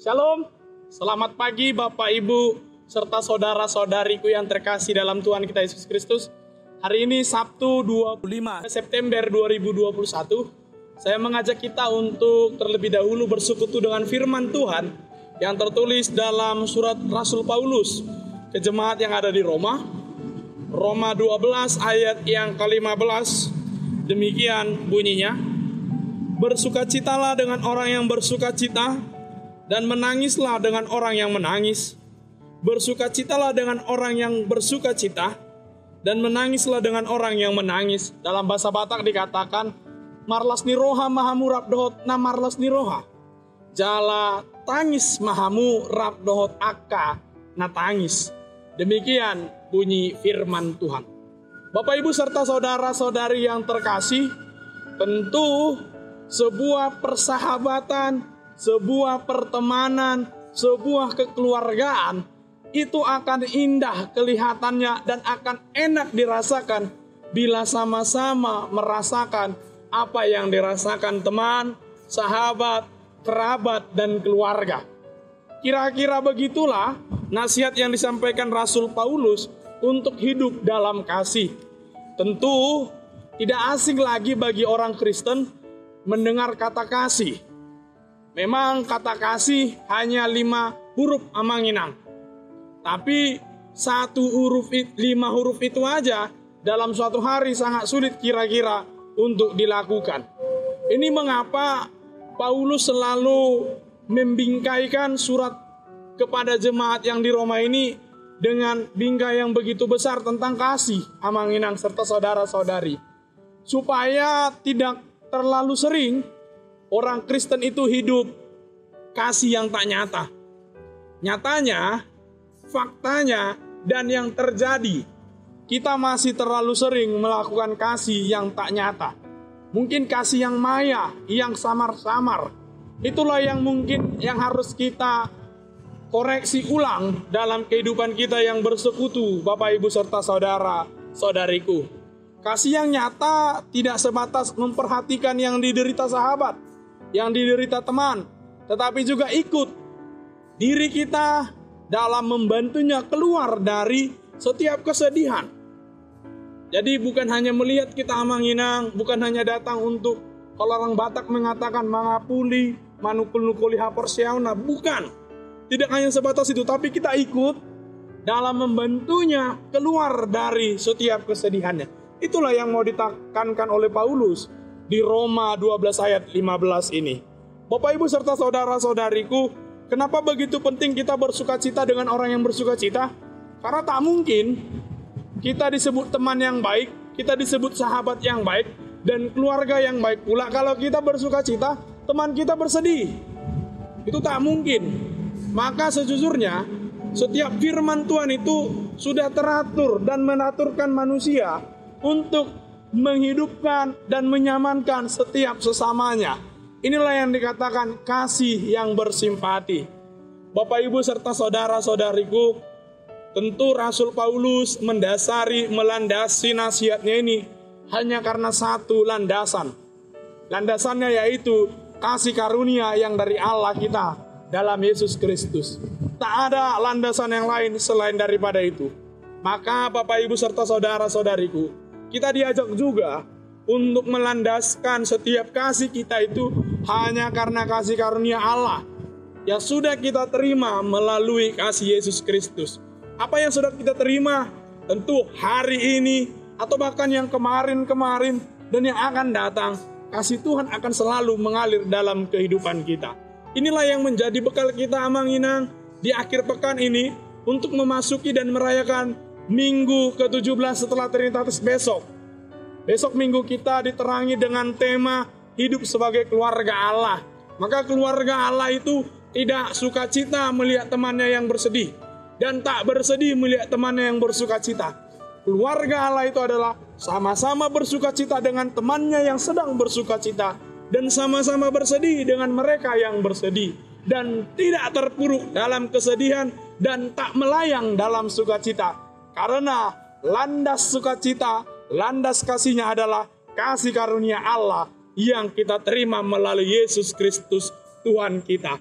Shalom, selamat pagi Bapak Ibu serta saudara-saudariku yang terkasih dalam Tuhan kita Yesus Kristus. Hari ini Sabtu 25 September 2021. Saya mengajak kita untuk terlebih dahulu bersekutu dengan firman Tuhan yang tertulis dalam surat Rasul Paulus ke jemaat yang ada di Roma. Roma 12 ayat yang ke-15. Demikian bunyinya. Bersukacitalah dengan orang yang bersukacita, dan menangislah dengan orang yang menangis. Bersukacitalah dengan orang yang bersukacita, dan menangislah dengan orang yang menangis. Dalam bahasa Batak dikatakan, marlas niroha mahamu rap dohot na marlas niroha. Jala tangis mahamu rap dohot akka na tangis. Demikian bunyi firman Tuhan. Bapak Ibu serta saudara-saudari yang terkasih, tentu sebuah persahabatan, sebuah pertemanan, sebuah kekeluargaan itu akan indah kelihatannya dan akan enak dirasakan bila sama-sama merasakan apa yang dirasakan teman, sahabat, kerabat, dan keluarga. Kira-kira begitulah nasihat yang disampaikan Rasul Paulus untuk hidup dalam kasih. Tentu tidak asing lagi bagi orang Kristen mendengar kata kasih. Memang kata kasih hanya 5 huruf amanginang. Tapi 5 huruf itu aja dalam suatu hari sangat sulit kira-kira untuk dilakukan. Ini mengapa Paulus selalu membingkaikan surat kepada jemaat yang di Roma ini dengan bingkai yang begitu besar tentang kasih, amanginang, serta saudara-saudari. Supaya tidak terlalu sering orang Kristen itu hidup kasih yang tak nyata. Nyatanya, faktanya, dan yang terjadi, kita masih terlalu sering melakukan kasih yang tak nyata. Mungkin kasih yang maya, yang samar-samar. Itulah yang mungkin yang harus kita koreksi ulang dalam kehidupan kita yang bersekutu, Bapak Ibu serta saudara-saudariku. Kasih yang nyata tidak sebatas memperhatikan yang diderita sahabat, yang diderita teman, tetapi juga ikut diri kita dalam membantunya keluar dari setiap kesedihan. Jadi bukan hanya melihat kita amanginang, bukan hanya datang untuk, kalau orang Batak mengatakan mangapuli, manukul-nukuli haporsiauna, bukan. Tidak hanya sebatas itu, tapi kita ikut dalam membantunya keluar dari setiap kesedihannya. Itulah yang mau ditekankan oleh Paulus di Roma 12 ayat 15 ini. Bapak Ibu serta saudara-saudariku, kenapa begitu penting kita bersukacita dengan orang yang bersukacita? Karena tak mungkin kita disebut teman yang baik, kita disebut sahabat yang baik, dan keluarga yang baik pula kalau kita bersukacita, teman kita bersedih. Itu tak mungkin. Maka sejujurnya, setiap firman Tuhan itu sudah teratur dan menaturkan manusia untuk menghidupkan dan menyamankan setiap sesamanya. Inilah yang dikatakan kasih yang bersimpati. Bapak Ibu serta saudara-saudariku, tentu Rasul Paulus melandasi nasihatnya ini hanya karena satu landasan. Landasannya yaitu kasih karunia yang dari Allah kita dalam Yesus Kristus. Tak ada landasan yang lain selain daripada itu. Maka Bapak Ibu serta saudara-saudariku, kita diajak juga untuk melandaskan setiap kasih kita itu hanya karena kasih karunia Allah yang sudah kita terima melalui kasih Yesus Kristus. Apa yang sudah kita terima? Tentu hari ini atau bahkan yang kemarin-kemarin dan yang akan datang, kasih Tuhan akan selalu mengalir dalam kehidupan kita. Inilah yang menjadi bekal kita amanginang di akhir pekan ini untuk memasuki dan merayakan Minggu ke-17 setelah Trinitatis besok. Besok minggu kita diterangi dengan tema hidup sebagai keluarga Allah. Maka keluarga Allah itu tidak sukacita melihat temannya yang bersedih, dan tak bersedih melihat temannya yang bersukacita. Keluarga Allah itu adalah sama-sama bersukacita dengan temannya yang sedang bersukacita, dan sama-sama bersedih dengan mereka yang bersedih, dan tidak terpuruk dalam kesedihan dan tak melayang dalam sukacita. Karena landas sukacita, landas kasihnya adalah kasih karunia Allah yang kita terima melalui Yesus Kristus Tuhan kita.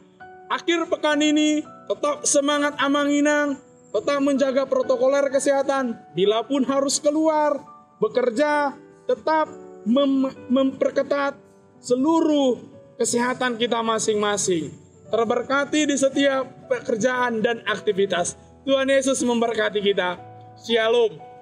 akhir pekan ini tetap semangat amanginang, tetap menjaga protokoler kesehatan. Bila pun harus keluar, bekerja, tetap memperketat seluruh kesehatan kita masing-masing. Terberkati di setiap pekerjaan dan aktivitas. Tuhan Yesus memberkati kita. Shalom.